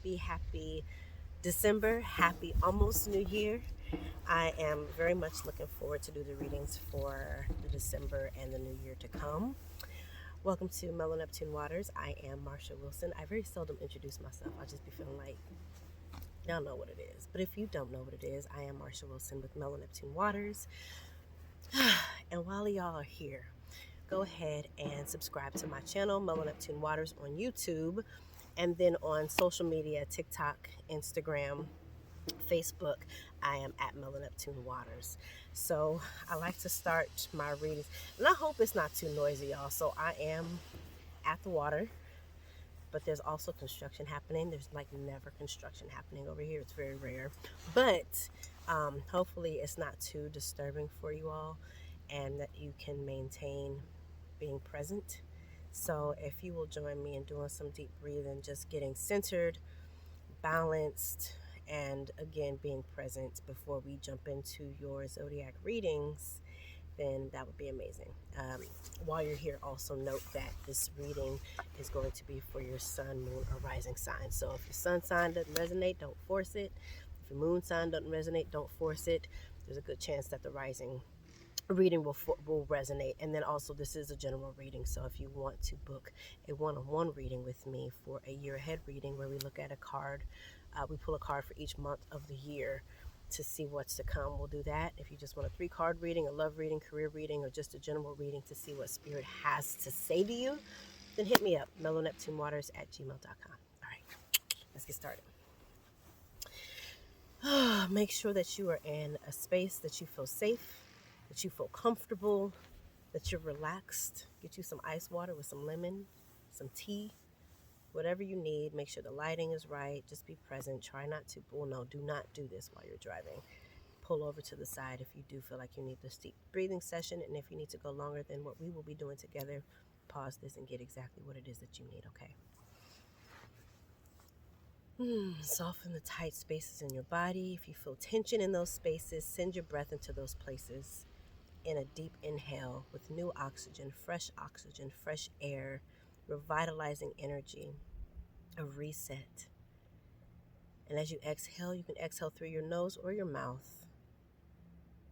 happy December. Happy almost New Year. I am very much looking forward to do the readings for the December and the New Year to come. Welcome to Mellow Neptune Waters. I am Marsha Wilson. I very seldom introduce myself. I just be feeling like y'all know what it is. But if you don't know what it is, I am Marsha Wilson with Mellow Neptune Waters. And while y'all are here, go ahead and subscribe to my channel, Mellow Neptune Waters, on YouTube, and then on social media, TikTok, Instagram, Facebook, I am at Mellow Neptune Waters. So I like to start my readings, and I hope it's not too noisy, y'all. So I am at the water, but there's also construction happening. There's like never construction happening over here. It's very rare, but hopefully it's not too disturbing for you all, and that you can maintain being present. So if you will join me in doing some deep breathing, just getting centered, balanced, and again being present before we jump into your zodiac readings, then that would be amazing. While you're here, also note that this reading is going to be for your sun, moon, or rising sign. So if your sun sign doesn't resonate, don't force it. If your moon sign doesn't resonate, don't force it. There's a good chance that the rising reading will resonate. And then also, this is a general reading, so if you want to book a one-on-one reading with me for a year ahead reading where we look at a card, we pull a card for each month of the year to see what's to come, we'll do that. If you just want a 3-card reading, a love reading, career reading, or just a general reading to see what spirit has to say to you, then hit me up, mellowneptunewaters@gmail.com. All right, let's get started. Make sure that you are in a space that you feel safe, that you feel comfortable, that you're relaxed. Get you some ice water with some lemon, some tea, whatever you need. Make sure the lighting is right. Just be present. Try not to, well, no, do not do this while you're driving. Pull over to the side if you do feel like you need this deep breathing session. And if you need to go longer than what we will be doing together, pause this and get exactly what it is that you need, okay? Soften the tight spaces in your body. If you feel tension in those spaces, send your breath into those places in a deep inhale with new oxygen, fresh air, revitalizing energy, a reset. And as you exhale, you can exhale through your nose or your mouth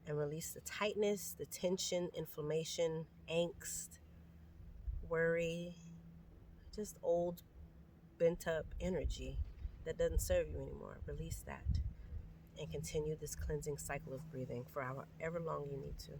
and release the tightness, the tension, inflammation, angst, worry, just old bent up energy that doesn't serve you anymore. Release that and continue this cleansing cycle of breathing for however long you need to.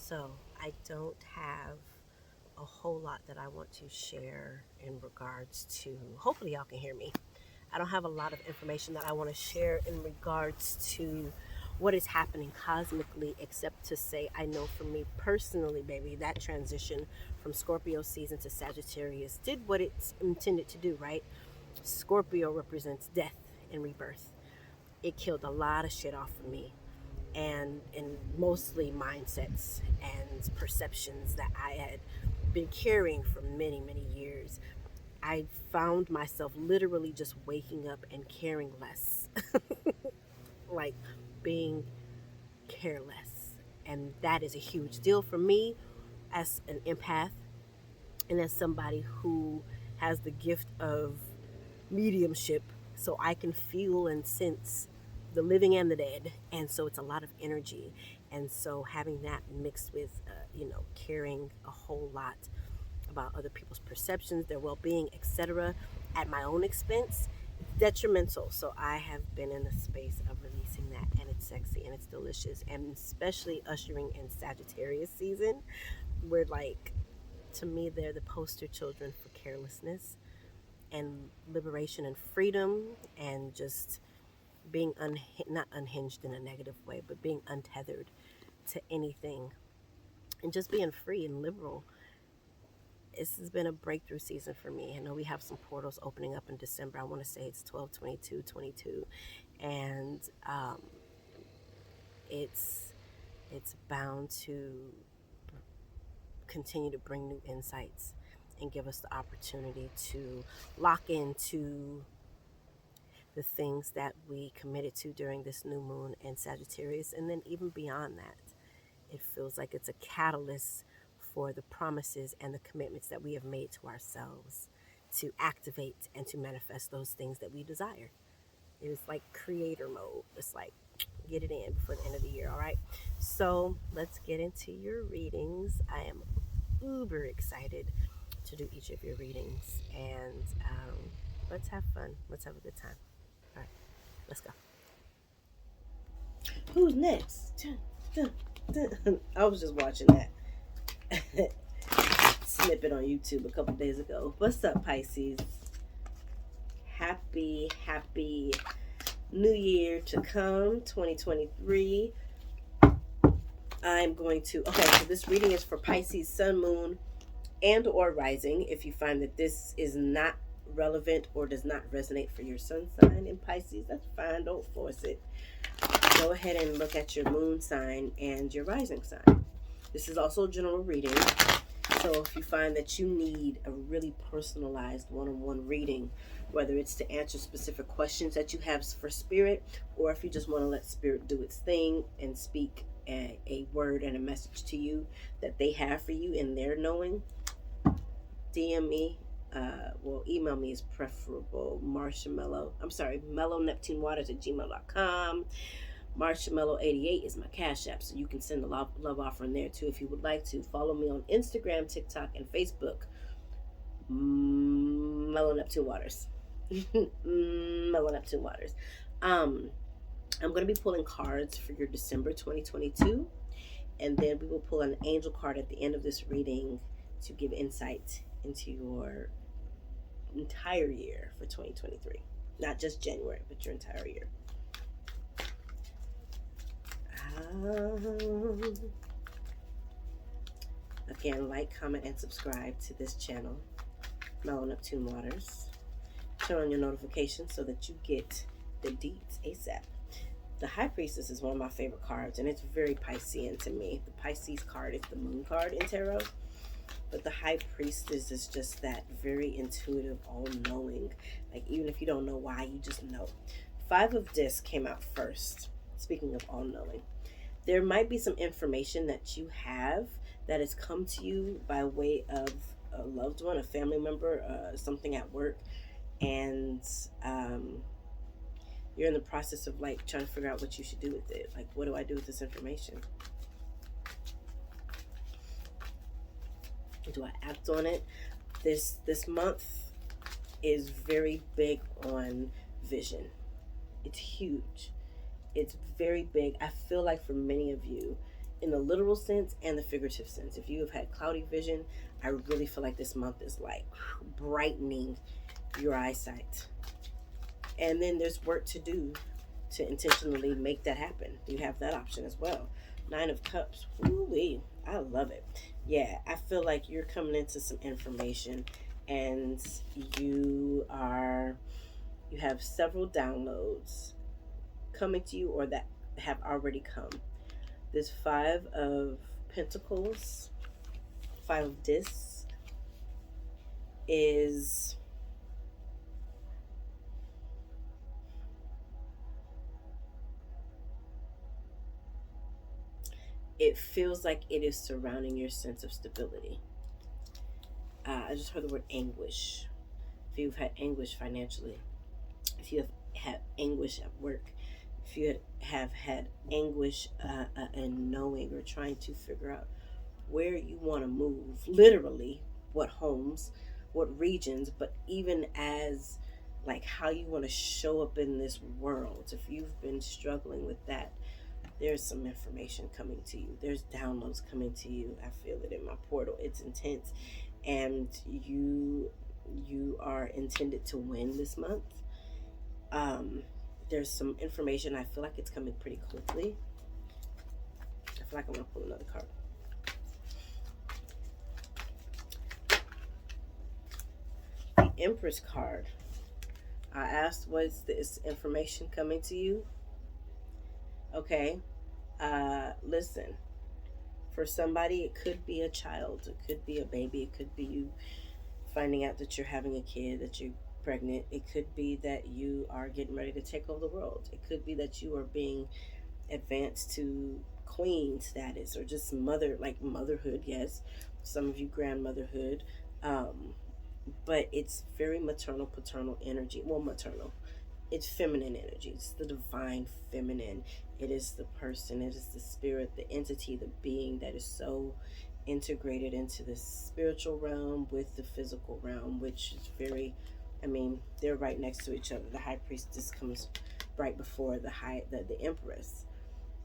So I don't have a whole lot that I want to share in regards to, hopefully y'all can hear me. I don't have a lot of information that I want to share in regards to what is happening cosmically, except to say I know for me personally, baby, that transition from Scorpio season to Sagittarius did what it's intended to do, right? Scorpio represents death and rebirth. It killed a lot of shit off of me. and mostly mindsets and perceptions that I had been carrying for many, many years. I found myself literally just waking up and caring less, like being careless. And that is a huge deal for me as an empath and as somebody who has the gift of mediumship. So I can feel and sense the living and the dead. And so it's a lot of energy. And so having that mixed with, caring a whole lot about other people's perceptions, their well being, etc., at my own expense, detrimental. So I have been in the space of releasing that, and it's sexy and it's delicious, and especially ushering in Sagittarius season, where, like, to me, they're the poster children for carelessness and liberation and freedom, and just being not unhinged in a negative way, but being untethered to anything, and just being free and liberal. This has been a breakthrough season for me. I know we have some portals opening up in December. I want to say it's 12, 22, 22. And it's bound to continue to bring new insights and give us the opportunity to lock into the things that we committed to during this new moon in Sagittarius. And then even beyond that, it feels like it's a catalyst for the promises and the commitments that we have made to ourselves to activate and to manifest those things that we desire. It's like creator mode. It's like, get it in before the end of the year, all right? So let's get into your readings. I am uber excited to do each of your readings, and let's have fun. Let's have a good time. All right, let's go. Who's next? I was just watching that snippet on YouTube a couple days ago. What's up, Pisces? Happy New Year to come, 2023. I'm going to, so this reading is for Pisces, Sun, Moon, and or Rising. If you find that this is not relevant or does not resonate for your sun sign in Pisces, that's fine. Don't force it. Go ahead and look at your moon sign and your rising sign. This is also a general reading. So if you find that you need a really personalized one-on-one reading, whether it's to answer specific questions that you have for spirit, or if you just want to let spirit do its thing and speak a word and a message to you that they have for you in their knowing, DM me. Email me is preferable. mellowNeptuneWaters@gmail.com. Marshmallow88 is my cash app, so you can send a love offering there too if you would like to. Follow me on Instagram, TikTok, and Facebook. Mellow Neptune Waters. Mellow Neptune Waters. I'm going to be pulling cards for your December 2022, and then we will pull an angel card at the end of this reading to give insight into your entire year for 2023. Not just January, but your entire year. Again, like, comment, and subscribe to this channel, Mellow Neptune Waters. Turn on your notifications so that you get the deets ASAP. The High Priestess is one of my favorite cards, and it's very Piscean to me. The Pisces card is the moon card in tarot, but the High Priestess is just that very intuitive, all-knowing. Like, even if you don't know why, you just know. Five of Discs came out first. Speaking of all-knowing, there might be some information that you have that has come to you by way of a loved one, a family member, something at work, and you're in the process of like trying to figure out what you should do with it. Like, what do I do with this information? Do I act on it? This month is very big on vision. It's huge. It's very big. I feel like for many of you, in the literal sense and the figurative sense, if you have had cloudy vision, I really feel like this month is like brightening your eyesight. And then there's work to do to intentionally make that happen. You have that option as well. Nine of Cups. Woo-wee. I love it. Yeah, I feel like you're coming into some information, and you have several downloads coming to you, or that have already come. This Five of Pentacles, Five of Discs, is it feels like it is surrounding your sense of stability. I just heard the word anguish. If you've had anguish financially, if you have had anguish at work, if you have had anguish in knowing or trying to figure out where you want to move, literally, what homes, what regions, but even as like how you want to show up in this world. If you've been struggling with that, there's some information coming to you. There's downloads coming to you. I feel it in my portal. It's intense, and you are intended to win this month. There's some information. I feel like it's coming pretty quickly. I feel like I'm gonna pull another card. The Empress card. I asked, was this information coming to you? Okay. Listen. For somebody, it could be a child, it could be a baby, it could be you finding out that you're having a kid, that you're pregnant. It could be that you are getting ready to take over the world. It could be that you are being advanced to queen status or just motherhood. Yes, some of you grandmotherhood. But it's very maternal, paternal energy. Well, maternal. It's feminine energy. It's the divine feminine. It is the person. It is the spirit, the entity, the being that is so integrated into the spiritual realm with the physical realm, which is very, I mean, they're right next to each other. The high priestess comes right before the empress.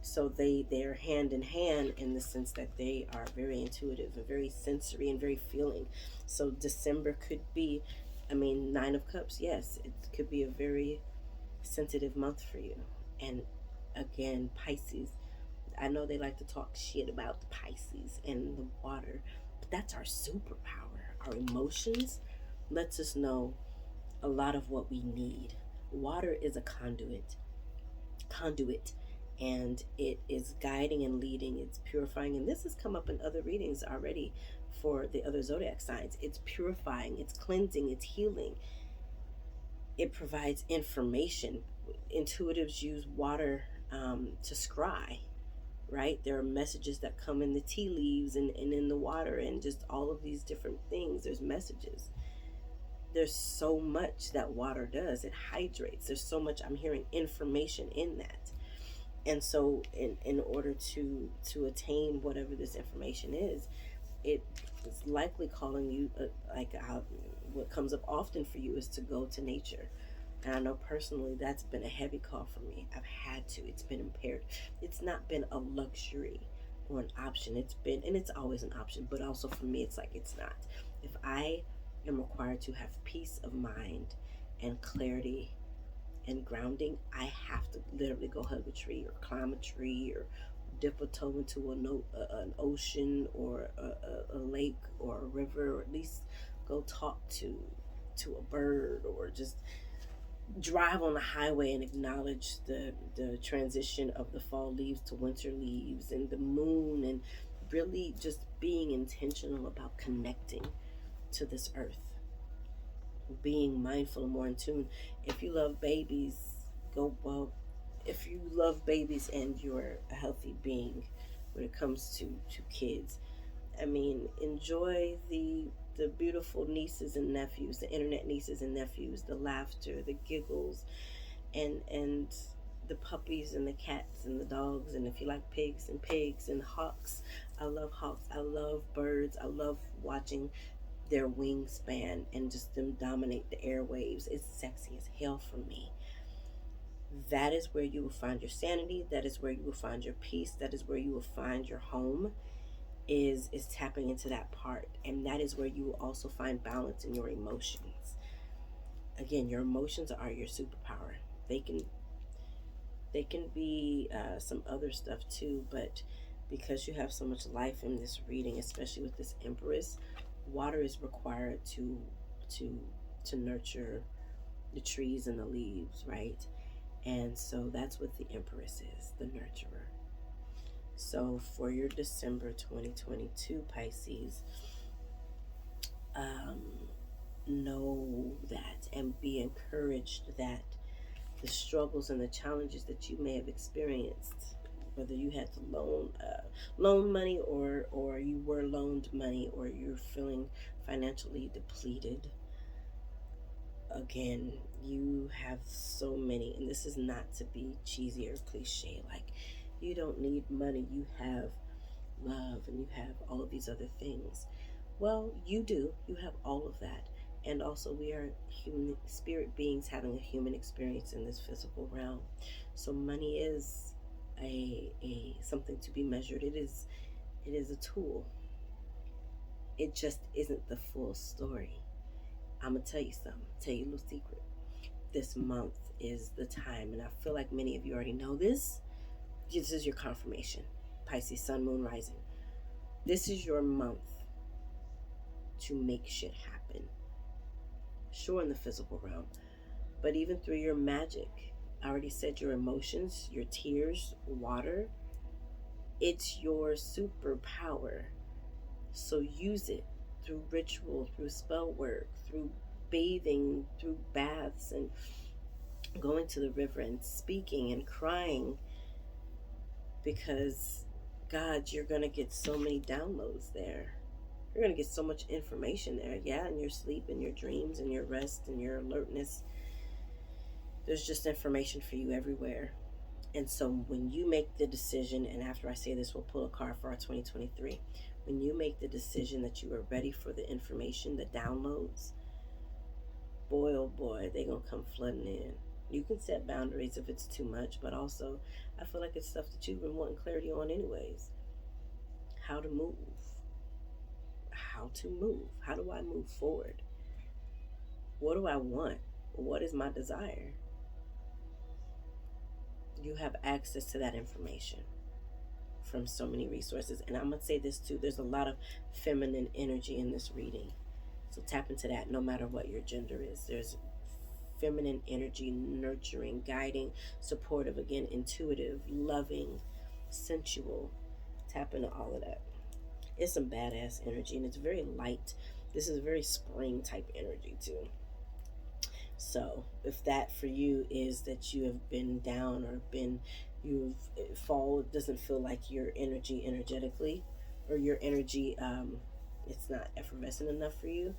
So they're hand in hand in the sense that they are very intuitive and very sensory and very feeling. So December could be, I mean, Nine of Cups, yes, it could be a very sensitive month for you. And again, Pisces, I know they like to talk shit about the Pisces and the water, but that's our superpower. Our emotions lets us know a lot of what we need. Water is a conduit, and it is guiding and leading, it's purifying. And this has come up in other readings already for the other zodiac signs. It's purifying, it's cleansing, it's healing. It provides information. Intuitives use water to scry, right? There are messages that come in the tea leaves and in the water and just all of these different things. There's messages. There's so much that water does. It hydrates. There's so much, I'm hearing information in that. And so in order to attain whatever this information is, it is likely calling you what comes up often for you is to go to nature. And I know personally that's been a heavy call for me. I've had to. It's been impaired. It's not been a luxury or an option. It's been, and it's always an option, but also for me, it's like it's not. If I am required to have peace of mind and clarity and grounding, I have to literally go hug a tree or climb a tree or dip a toe into an ocean or a lake or a river, or at least go talk to a bird, or just drive on the highway and acknowledge the transition of the fall leaves to winter leaves and the moon, and really just being intentional about connecting to this earth, being mindful and more in tune. If you love babies, go well. If you love babies and you're a healthy being when it comes to kids, I mean, enjoy the beautiful nieces and nephews, the internet nieces and nephews, the laughter, the giggles, and the puppies and the cats and the dogs. And if you like pigs and hawks, I love hawks. I love birds. I love watching their wingspan and just them dominate the airwaves. It's sexy as hell for me. That is where you will find your sanity. That is where you will find your peace. That is where you will find your home. Is tapping into that part, and that is where you will also find balance in your emotions. Again, your emotions are your superpower. They can be some other stuff too, but because you have so much life in this reading, especially with this Empress, water is required to to nurture the trees and the leaves, right? And so that's what the Empress is, the nurturer. So for your December 2022 Pisces, um, know that and be encouraged that the struggles and the challenges that you may have experienced, whether you had to loan money, or you were loaned money, or you're feeling financially depleted, again, you have so many, and this is not to be cheesy or cliche, like you don't need money, you have love and you have all of these other things. Well, you do, you have all of that. And also, we are human spirit beings having a human experience in this physical realm. So money is a something to be measured. It is a tool. It just isn't the full story. I'm gonna tell you something, tell you a little secret. This month is the time, and I feel like many of you already know this. This is your confirmation. Pisces, Sun, Moon, Rising. This is your month to make shit happen. Sure, in the physical realm, but even through your magic. I already said your emotions, your tears, water. It's your superpower. So use it through ritual, through spell work, through bathing, through baths, and going to the river and speaking and crying, because God, you're going to get so many downloads there. You're going to get so much information there. Yeah, in your sleep, in your dreams, in your rest, in your alertness. There's just information for you everywhere. And so when you make the decision, and after I say this, we'll pull a card for our 2023. When you make the decision that you are ready for the information, the downloads, boy, oh boy, they're going to come flooding in. You can set boundaries if it's too much, but also I feel like it's stuff that you've been wanting clarity on anyways. How to move. How to move. How do I move forward? What do I want? What is my desire? You have access to that information from so many resources. And I'm going to say this too, there's a lot of feminine energy in this reading. So tap into that no matter what your gender is. There's feminine energy, nurturing, guiding, supportive, again, intuitive, loving, sensual. Tap into all of that. It's some badass energy, and it's very light. This is a very spring type energy too. So if that for you is that you have been down, or you've fall, it doesn't feel like your energy energetically, or your energy, it's not effervescent enough for you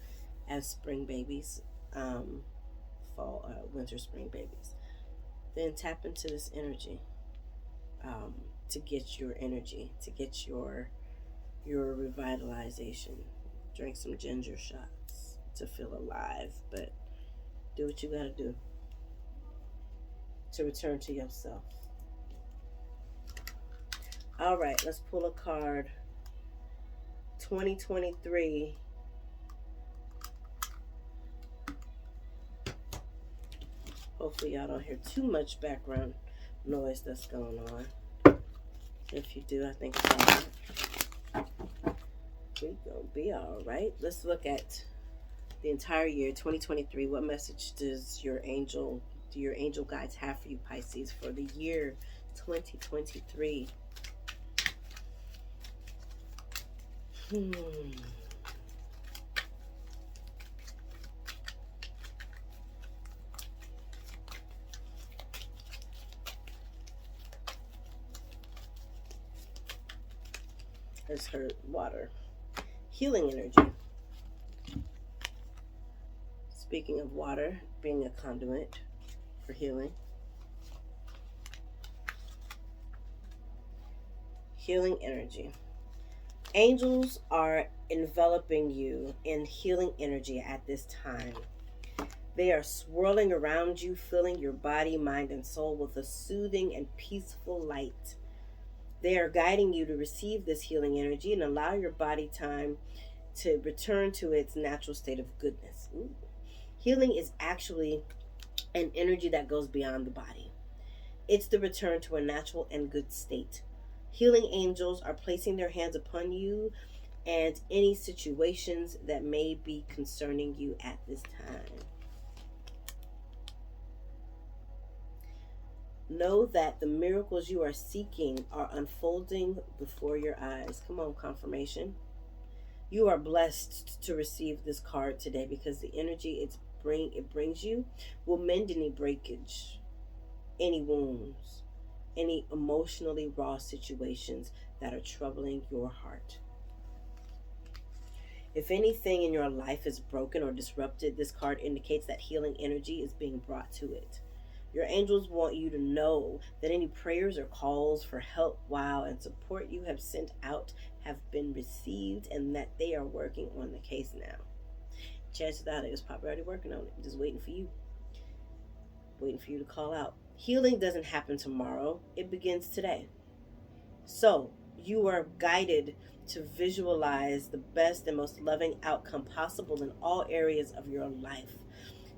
as spring babies, fall, winter, spring babies, then tap into this energy, um, to get your energy, to get your revitalization. Drink some ginger shots to feel alive, but do what you gotta do to return to yourself. All right, let's pull a card. 2023. Hopefully y'all don't hear too much background noise that's going on. If you do, I think we're gonna be all right. Let's look at the entire year 2023. What message do your angel guides have for you, Pisces, for the year 2023? Let's hurt water. Healing energy. Speaking of water, being a conduit for healing. Healing energy. Angels are enveloping you in healing energy at this time. They are swirling around you, filling your body, mind, and soul with a soothing and peaceful light. They are guiding you to receive this healing energy and allow your body time to return to its natural state of goodness. Ooh. Healing is actually an energy that goes beyond the body. It's the return to a natural and good state. Healing angels are placing their hands upon you and any situations that may be concerning you at this time. Know that the miracles you are seeking are unfolding before your eyes. Come on, confirmation. You are blessed to receive this card today because the energy it brings you will mend any breakage, any wounds, any emotionally raw situations that are troubling your heart. If anything in your life is broken or disrupted, this card indicates that healing energy is being brought to it. Your angels want you to know that any prayers or calls for help, wow, and support you have sent out have been received and that they are working on the case now. Chances are they was probably already working on it, just waiting for you to call out. Healing doesn't happen tomorrow, it begins today. So you are guided to visualize the best and most loving outcome possible in all areas of your life.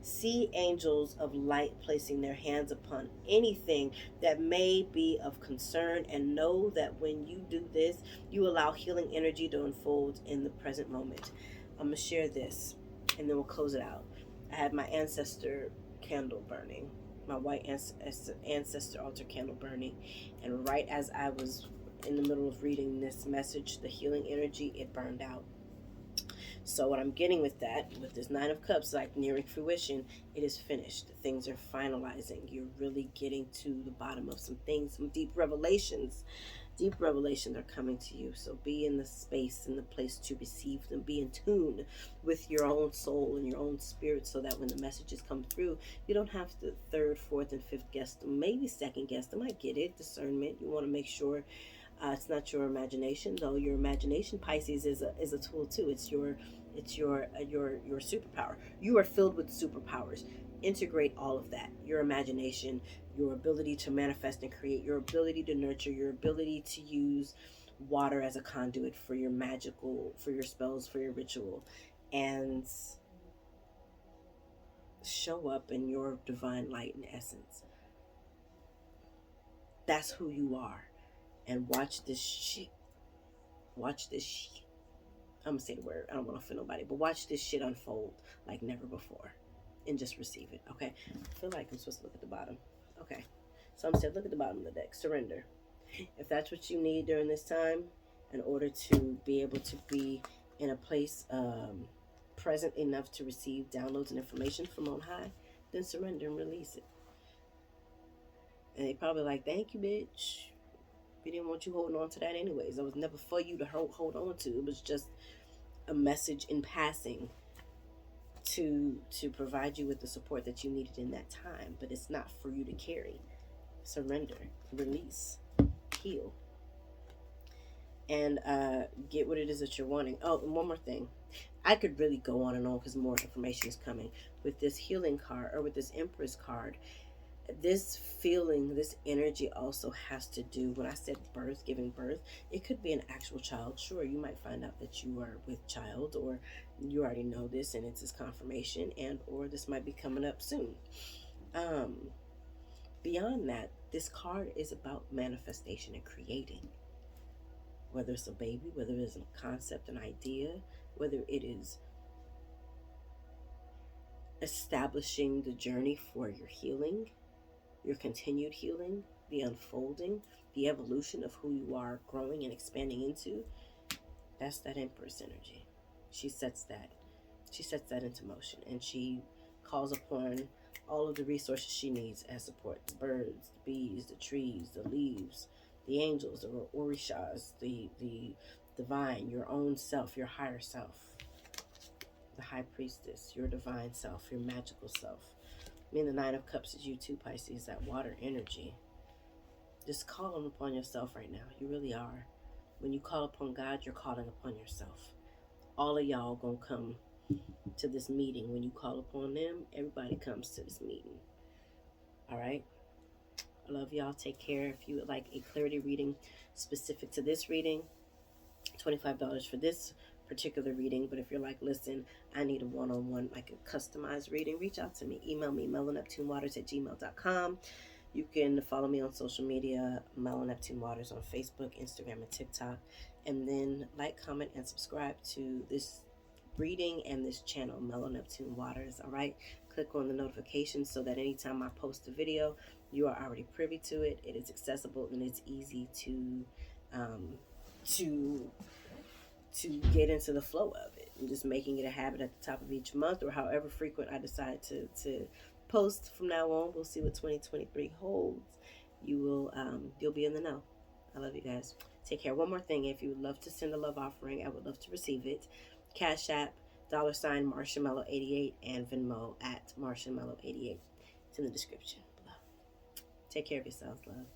See angels of light placing their hands upon anything that may be of concern, and know that when you do this, you allow healing energy to unfold in the present moment. I'm going to share this and then we'll close it out. I had my ancestor candle burning, my white ancestor altar candle burning, and right as I was in the middle of reading this message, the healing energy, it burned out. So what I'm getting with that, with this Nine of Cups, like nearing fruition, it is finished. Things are finalizing. You're really getting to the bottom of some things, some deep revelations. Deep revelations are coming to you. So be in the space and the place to receive them. Be in tune with your own soul and your own spirit so that when the messages come through, you don't have to third, fourth, and fifth guess them. Maybe second guess them. I get it. Discernment. You want to make sure it's not your imagination, though. Your imagination, Pisces, is a tool too. It's your superpower. You are filled with superpowers. Integrate all of that. Your imagination, your ability to manifest and create, your ability to nurture, your ability to use water as a conduit for your for your spells, for your ritual, and show up in your divine light and essence. That's who you are. And watch this shit. Watch this shit. I'm gonna say the word. I don't want to offend nobody, but watch this shit unfold like never before, and just receive it. Okay. I feel like I'm supposed to look at the bottom. Okay. So I'm saying, look at the bottom of the deck. Surrender. If that's what you need during this time, in order to be able to be in a place present enough to receive downloads and information from on high, then surrender and release it. And they probably like, thank you, bitch. We didn't want you holding on to that anyways. It was never for you to hold on to. It was just a message in passing to provide you with the support that you needed in that time. But it's not for you to carry. Surrender, release, heal, and get what it is that you're wanting. Oh, and one more thing. I could really go on and on because more information is coming. With this healing card, or with this Empress card, this feeling, this energy also has to do, when I said birth, giving birth, it could be an actual child. Sure, you might find out that you are with child, or you already know this and it's this confirmation, and or this might be coming up soon. Beyond that, this card is about manifestation and creating. Whether it's a baby, whether it's a concept, an idea, whether it is establishing the journey for your healing, your continued healing, the unfolding, the evolution of who you are growing and expanding into, that's that Empress energy. She sets that into motion, and she calls upon all of the resources she needs as support: the birds, the bees, the trees, the leaves, the angels, the orishas, the divine, your own self, your higher self, the high priestess, your divine self, your magical self. I mean, the Nine of Cups is you too, Pisces, that water energy. Just calling upon yourself right now. You really are. When you call upon God, you're calling upon yourself. All of y'all gonna come to this meeting. When you call upon them, everybody comes to this meeting. All right? I love y'all. Take care. If you would like a clarity reading specific to this reading, $25 for this particular reading. But if you're like, listen, I need a one-on-one, like a customized reading, reach out to me. Email me, meloneptunewaters@gmail.com. You can follow me on social media, Melon Neptune Waters, on Facebook, Instagram, and TikTok. And then like, comment, and subscribe to this reading and this channel, Melon Neptune Waters. All right? click on the notifications so that anytime I post a video, you are already privy to it. It is accessible and it's easy um, to get into the flow of it, and just making it a habit at the top of each month, or however frequent I decide to post from now on. We'll see what 2023 holds. You'll be in the know. I love you guys. Take care. One more thing, if you would love to send a love offering, I would love to receive it. Cash App $Marshmallow88 and Venmo at Marshmallow88. It's in the description below. Take care of yourselves, love.